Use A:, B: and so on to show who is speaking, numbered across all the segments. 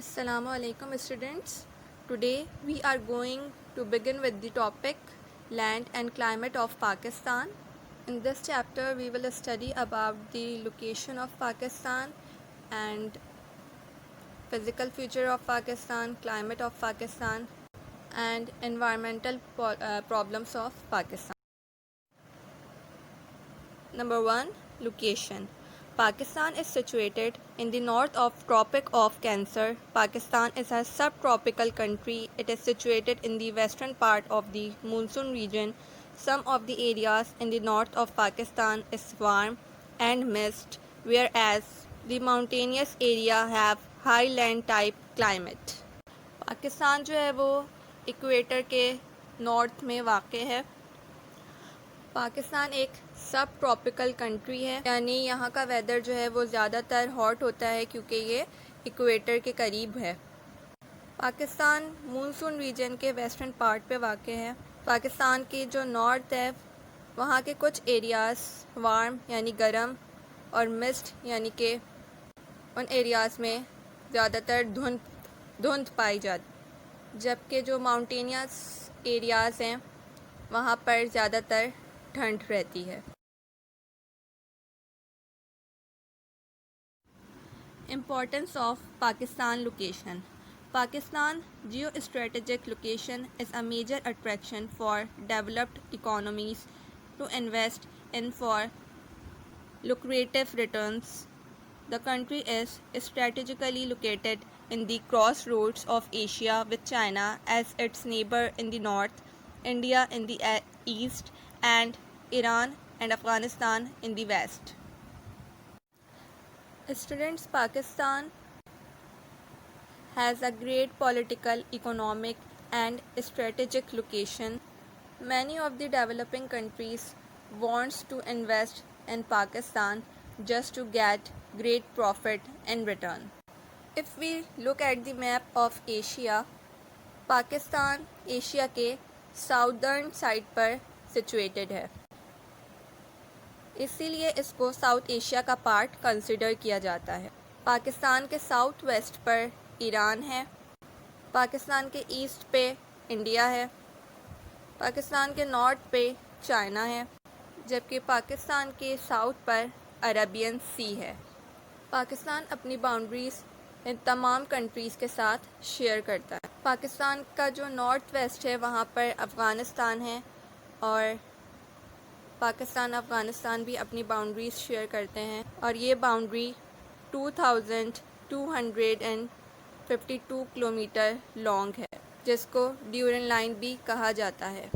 A: Assalamu alaikum students. Today we are going to begin with the topic land and climate of Pakistan. In this chapter we will study about the location of Pakistan and physical feature of Pakistan, climate of Pakistan and environmental problems of Pakistan. Number 1. Location. Pakistan is situated in the north of Tropic of Cancer. Pakistan is a subtropical country. It is situated in the western part of the monsoon region. Some of the areas in the north of Pakistan is warm and mist, whereas the mountainous area have highland type climate. Pakistan जो है वो equator के north में वाक़ है। पाकिस्तान एक सब tropical country है, यानी यहाँ का वेदर जो है वो ज़्यादातर हॉट होता है क्योंकि ये इक्वेटर के करीब है। पाकिस्तान मानसून रीजन के वेस्टर्न पार्ट पे वाक़ है। पाकिस्तान की जो नॉर्थ है वहाँ के कुछ एरियाज़ वार्म यानी गर्म और मिस्ट यानी कि उन एरियाज़ में ज़्यादातर धुंध पाई जाती, जबकि जो माउंटेनियस एरियाज़ हैं वहाँ पर ज़्यादातर ठंड रहती है। Importance of Pakistan location. Pakistan geostrategic location is a major attraction for developed economies to invest in for lucrative returns. The country is strategically located in the crossroads of Asia, with China as its neighbor in the north, India in the east, and Iran and Afghanistan in the west. Students, Pakistan has a great political, economic, and strategic location. Many of the developing countries wants to invest in Pakistan just to get great profit in return. If we look at the map of Asia, Pakistan Asia के southern side पर situated है, इसीलिए इसको south Asia का part consider किया जाता है। पाकिस्तान के साउथ वेस्ट पर ईरान है, पाकिस्तान के ईस्ट पे इंडिया है, पाकिस्तान के नॉर्थ पे चाइना है, जबकि पाकिस्तान के साउथ पर अरेबियन सी है। पाकिस्तान अपनी बाउंड्रीज़ इन तमाम कंट्रीज़ के साथ शेयर करता है। पाकिस्तान का जो नॉर्थ वेस्ट है वहाँ पर अफ़गानिस्तान है और पाकिस्तान अफ़गानिस्तान भी अपनी बाउंड्रीज़ शेयर करते हैं और ये बाउंड्री 2252 किलोमीटर लॉन्ग है, जिसको ड्यूरन लाइन भी कहा जाता है।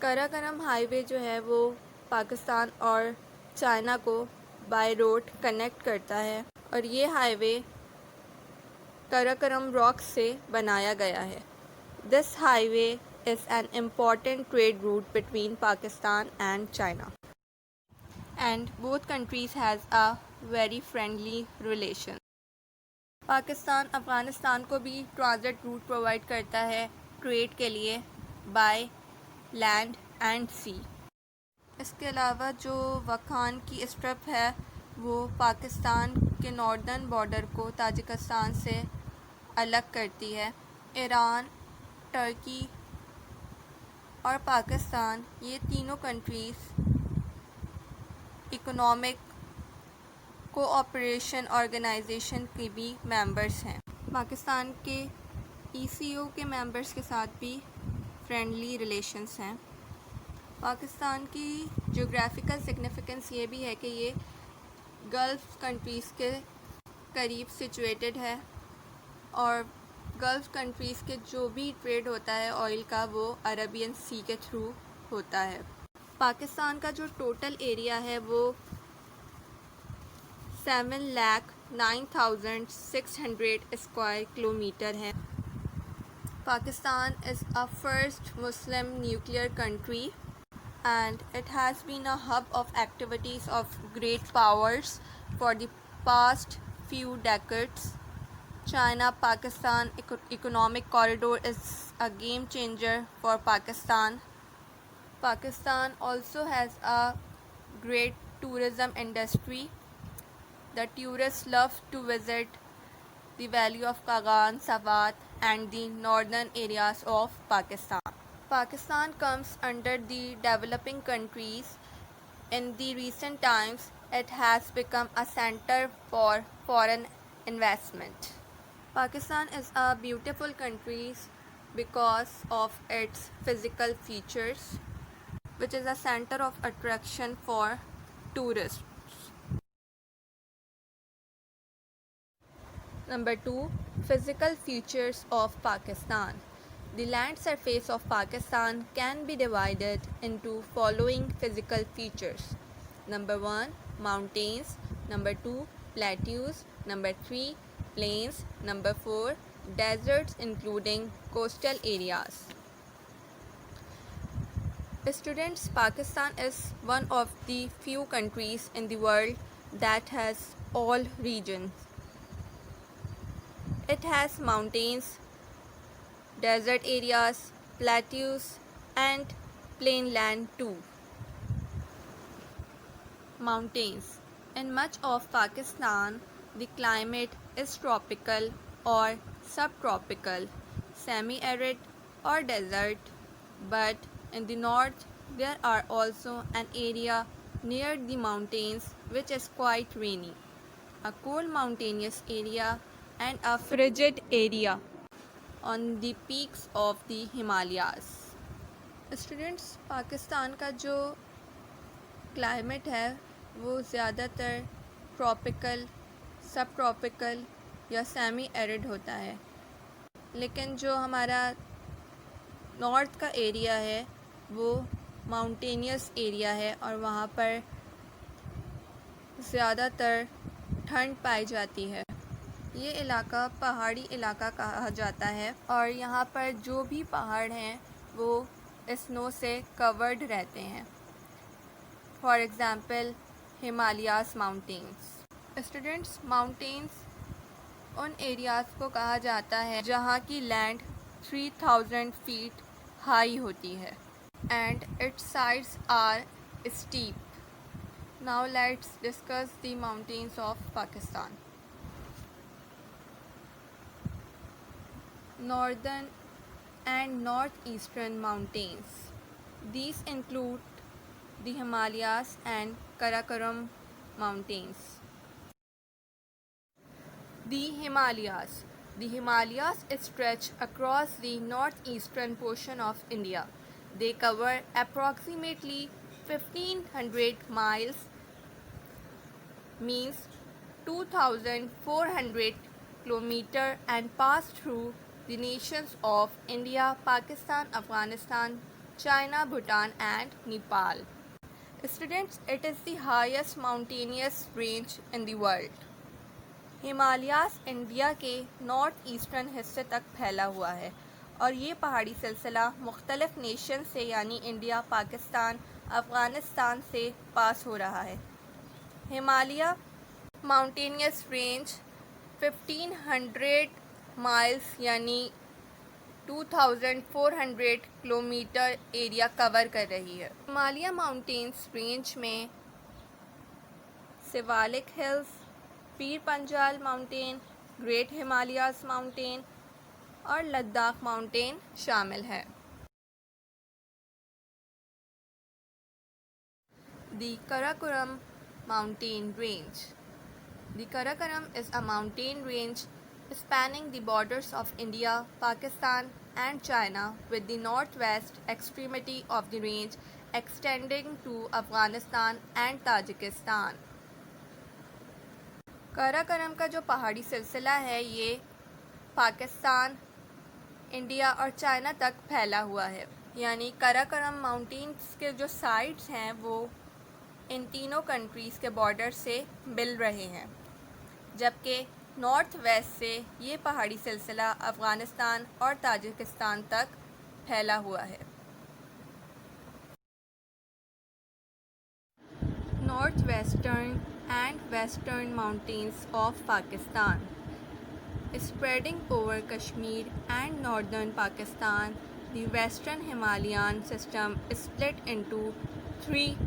A: कराकोरम हाईवे जो है वो पाकिस्तान और चाइना को बाय रोड कनेक्ट करता है और ये हाईवे कराकोरम रॉक्स से बनाया गया है। This highway is an important trade route between Pakistan and China, and both countries has a very friendly relation. Pakistan Afghanistan को भी ट्रांजिट रूट प्रोवाइड करता है ट्रेड के लिए बाय लैंड एंड सी। इसके अलावा जो वखान की स्ट्रिप है वो पाकिस्तान के नॉर्दर्न बॉर्डर को ताजिकिस्तान से अलग करती है। ईरान, टर्की और पाकिस्तान ये तीनों कंट्रीज़ इकोनॉमिक कोऑपरेशन ऑर्गेनाइजेशन के भी मेंबर्स हैं। पाकिस्तान के ECO के मेंबर्स के साथ भी फ्रेंडली रिलेशंस हैं। पाकिस्तान की ज्योग्राफिकल सिग्निफिकेंस ये भी है कि ये गल्फ़ कंट्रीज़ के करीब सिचुएटेड है और गल्फ़ कंट्रीज़ के जो भी ट्रेड होता है ऑयल का वो अरेबियन सी के थ्रू होता है। पाकिस्तान का जो टोटल एरिया है वो 7,09,600 स्क्वायर किलोमीटर है। Pakistan is a first Muslim nuclear country and it has been a hub of activities of great powers for the past few decades. China-Pakistan economic corridor is a game changer for Pakistan. Pakistan also has a great tourism industry. The tourists love to visit the valley of Kagan, Swat, and the northern areas of Pakistan. Pakistan comes under the developing countries. In the recent times, it has become a center for foreign investment. Pakistan is a beautiful country because of its physical features, which is a center of attraction for tourists. Number 2. Physical features of Pakistan. The land surface of Pakistan can be divided into following physical features. Number 1. Mountains. Number 2. Plateaus. Number 3. Plains. Number 4. Deserts including coastal areas. Students, Pakistan is one of the few countries in the world that has all regions. It has mountains, desert areas, plateaus, and plainland too. Mountains. In much of Pakistan, the climate is tropical or subtropical, semi-arid or desert, but in the north there are also an area near the mountains which is quite rainy, a cool mountainous area and a frigid area on the peaks of the Himalayas. Students, Pakistan का जो climate है वो ज़्यादातर tropical, सब tropical या semi arid होता है, लेकिन जो हमारा नॉर्थ का एरिया है वो माउंटेनियस एरिया है और वहाँ पर ज़्यादातर ठंड पाई जाती है। ये इलाका पहाड़ी इलाका कहा जाता है और यहाँ पर जो भी पहाड़ हैं वो स्नो से कवर्ड रहते हैं। For example Himalayas mountains. Students, mountains उन एरियाज़ को कहा जाता है जहाँ की लैंड 3000 फीट हाई होती है and its sides are steep. Now let's discuss the mountains of Pakistan. Northern and northeastern mountains. These include the Himalayas and Karakoram mountains. The Himalayas. The Himalayas stretch across the northeastern portion of India. They cover approximately 1500 miles, means 2400 kilometers, and pass through the nations of India, Pakistan, Afghanistan, China, Bhutan and Nepal. Students, it is the highest mountainous range in the world. Himalayas India के north eastern हिस्से तक फैला हुआ है और ये पहाड़ी सिलसिला मुख्तलिफ नेशन से यानी इंडिया, पाकिस्तान, अफ़गानिस्तान से पास हो रहा है। हिमालय माउंटेनियस रेंज 1500 माइल्स यानी 2400 किलोमीटर एरिया कवर कर रही है। हिमालय माउंटेन्स रेंज में Siwalik hills, Pir Panjal mountain, great Himalayas mountain और लद्दाख माउंटेन शामिल है। The Karakoram mountain range. The Karakoram is a mountain range spanning the borders of India, Pakistan and China, with the northwest extremity of the range extending to Afghanistan and Tajikistan. Karakoram का जो पहाड़ी सिलसिला है ये Pakistan, India और China तक फैला हुआ है, यानी काराकोरम माउंटेन्स के जो साइड्स हैं वो इन तीनों कंट्रीज़ के बॉर्डर से मिल रहे हैं, जबकि नॉर्थ वेस्ट से ये पहाड़ी सिलसिला अफ़गानिस्तान और ताजिकिस्तान तक फैला हुआ है। North western and western mountains of Pakistan. Spreading over Kashmir and northern Pakistan, the western Himalayan system is split into 3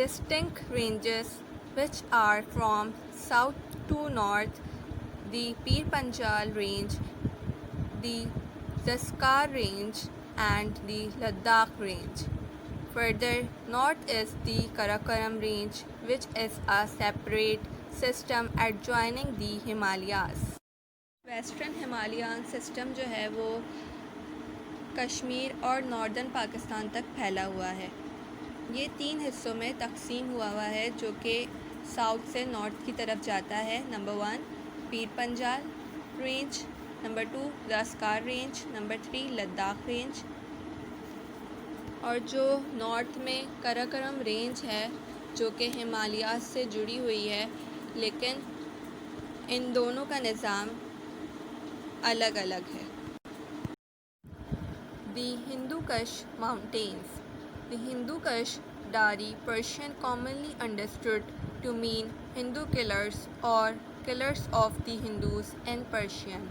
A: distinct ranges which are from south to north. the Pir Panjal Range, the Zanskar Range, and the Ladakh Range. Further north is the Karakoram Range, which is a separate system adjoining the Himalayas. Western Himalayan system जो है वो कश्मीर और northern Pakistan तक फैला हुआ है। ये 3 हिस्सों में तकसीम हुआ है जो कि साउथ से नॉर्थ की तरफ जाता है। Number 1 Pir Panjal range, number 2 Zanskar range, number 3 Ladakh range. और जो नॉर्थ में कराकोरम रेंज है जो कि हिमालयाज से जुड़ी हुई है, लेकिन इन दोनों का निज़ाम अलग अलग है। The Hindu Kush Mountains. The Hindu Kush Dari Persian, commonly understood to mean Hindu killers or killers of the Hindus in Persian,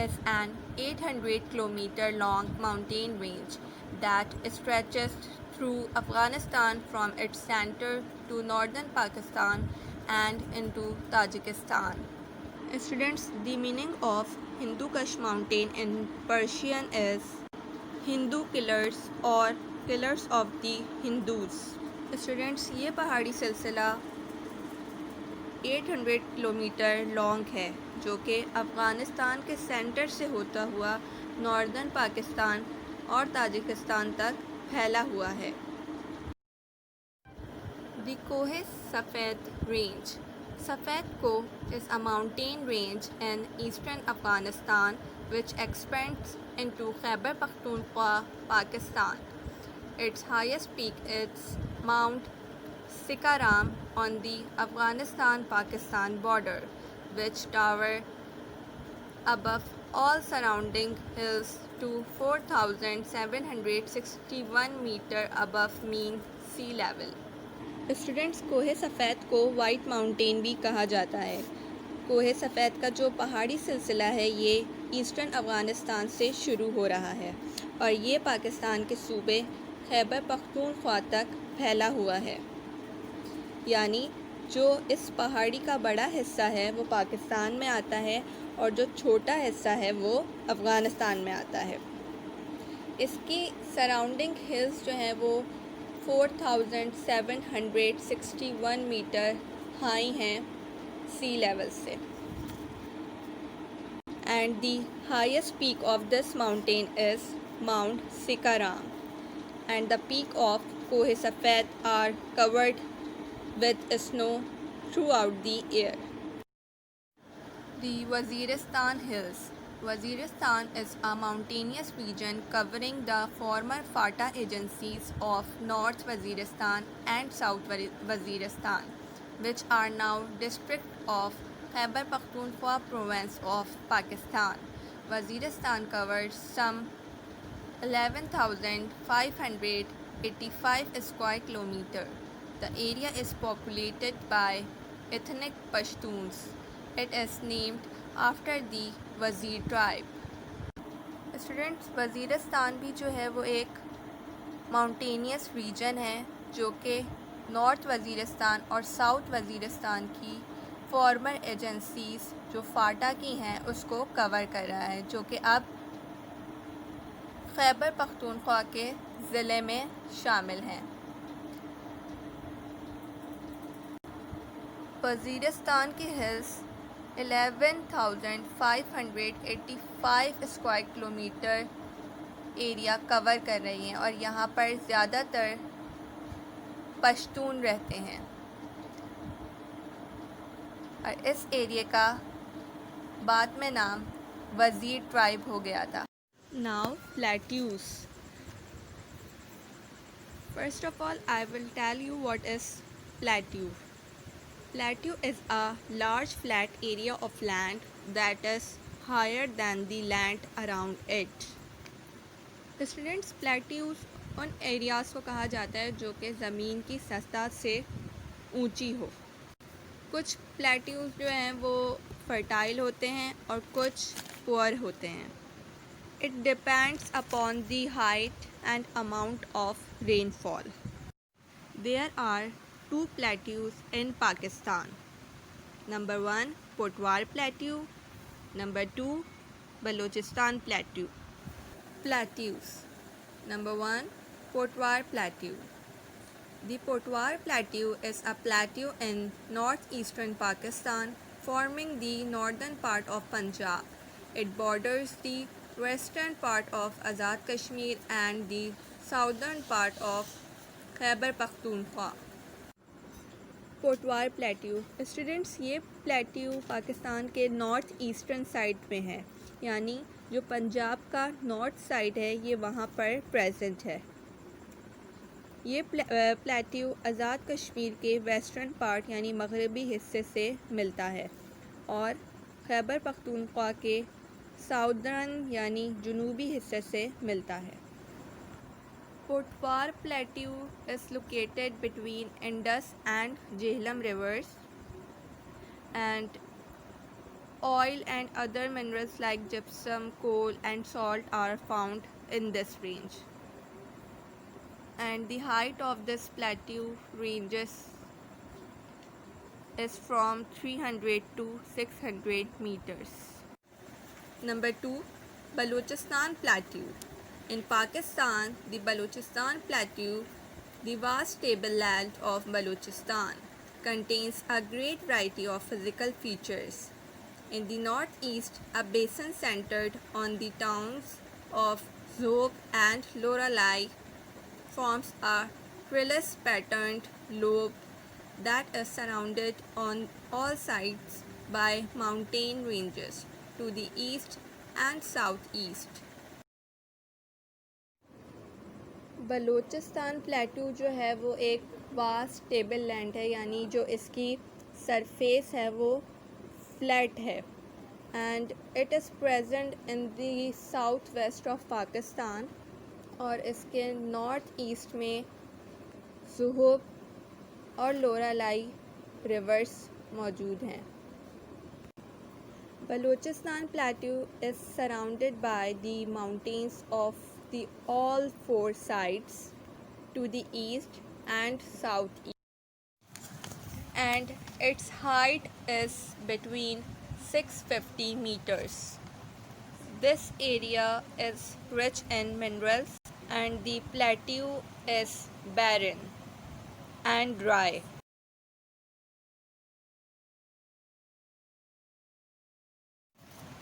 A: is an 800-kilometer long mountain range that stretches through Afghanistan from its center to northern Pakistan and into Tajikistan. Students, the meaning of Hindu Kush mountain in Persian is Hindu killers और killers of the Hindus. Students, ये पहाड़ी सिलसिला 800 kilometre long है जो कि अफ़गानिस्तान के centre से होता हुआ नॉर्दर्न पाकिस्तान और ताजिकिस्तान तक फैला हुआ है। The Kohe Safed Range. Safed Koh is a mountain range in eastern Afghanistan which extends into Khyber Pakhtunkhwa, Pakistan. Its highest peak is Mount Sikaram on the Afghanistan-Pakistan border, which towers above all surrounding hills to 4,761 meters above mean sea level. Students, कोहे सफ़ेद को white mountain भी कहा जाता है। कोहे सफ़ेद का जो पहाड़ी सिलसिला है ये ईस्टर्न अफ़गानिस्तान से शुरू हो रहा है और ये पाकिस्तान के सूबे खैबर पख्तूनख्वा तक फैला हुआ है। यानी जो इस पहाड़ी का बड़ा हिस्सा है वो पाकिस्तान में आता है और जो छोटा हिस्सा है वो अफ़गानिस्तान में आता है। इसकी सराउंडिंग हिल्स जो हैं वो 4,761 मीटर हाई हैं सी लेवल से। And the highest peak of this mountain is mount Sikaram and the peak of Kohe Safed are covered with snow throughout the year. The Waziristan Hills. Waziristan is a mountainous region covering the former FATA agencies of North Waziristan and South Waziristan, which are now district of Khyber Pakhtunkhwa province of Pakistan. Waziristan covers some 11,585 square kilometers. The area is populated by ethnic Pashtuns. It is named after the Wazir tribe. Students, Waziristan भी जो है वो एक mountainous region है जो कि north Waziristan और south Waziristan की फॉर्मर एजेंसीज़ जो फाटा की हैं उसको कवर कर रहा है, जो कि अब खैबर पख्तूनख्वा के ज़िले में शामिल हैं। वज़ीरिस्तान की hills 11,585 square kilometre area cover कर रही हैं और यहाँ पर ज़्यादातर पश्तून रहते हैं और इस एरिया का बाद में नाम वज़ीर ट्राइब हो गया था। Now plateaus. First of all I will tell you what is plateau. Plateau is a large flat area of land that is higher than the land around it. Students, plateaus उन areas को कहा जाता है जो कि ज़मीन की सतह से ऊंची हो। कुछ प्लेट्यूज जो हैं वो फर्टाइल होते हैं और कुछ पुअर होते हैं। It depends upon the height and amount of rainfall. There are 2 plateaus in Pakistan. Number 1 Potwar Plateau Number 2. Balochistan Plateau. Plateaus. Number 1. Potwar Plateau. The Potwar Plateau is a plateau in northeastern Pakistan, forming the northern part of Punjab. It borders the western part of Azad Kashmir and the southern part of Khyber Pakhtunkhwa. Potwar plateau students, ये plateau Pakistan के north eastern side में है, यानी जो पंजाब का north side है ये वहाँ पर प्रेजेंट है। ये प्लेट्यू आज़ाद कश्मीर के वेस्टर्न पार्ट यानी मगरबी हिस्से से मिलता है और खैबर पख्तूनख्वा के साउदर्न यानी जनूबी हिस्से से मिलता है। Potwar Plateau is located between Indus and Jhelum rivers, and oil and other minerals like gypsum, coal and salt are found in this range. And the height of this plateau ranges is from 300 to 600 meters. Number 2. Balochistan Plateau. In Pakistan, the Balochistan Plateau, the vast tableland of Balochistan, contains a great variety of physical features. In the northeast, a basin centered on the towns of Zhob and Loralai forms a trellis-patterned lobe that is surrounded on all sides by mountain ranges to the east and southeast. Balochistan प्लेटू जो है वो एक vast table land है, यानी जो इसकी surface है वो फ्लैट है and it is present in the south west of Pakistan और इसके नॉर्थ ईस्ट में ज़ुहब और लोरालाई रिवर्स मौजूद हैं। Balochistan प्लेटू is surrounded by the mountains of the all four sides to the east and southeast, and its height is between 650 meters. This area is rich in minerals and the plateau is barren and dry.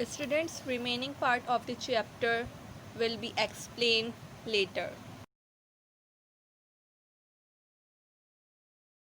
A: Students, remaining part of the chapter will be explained later.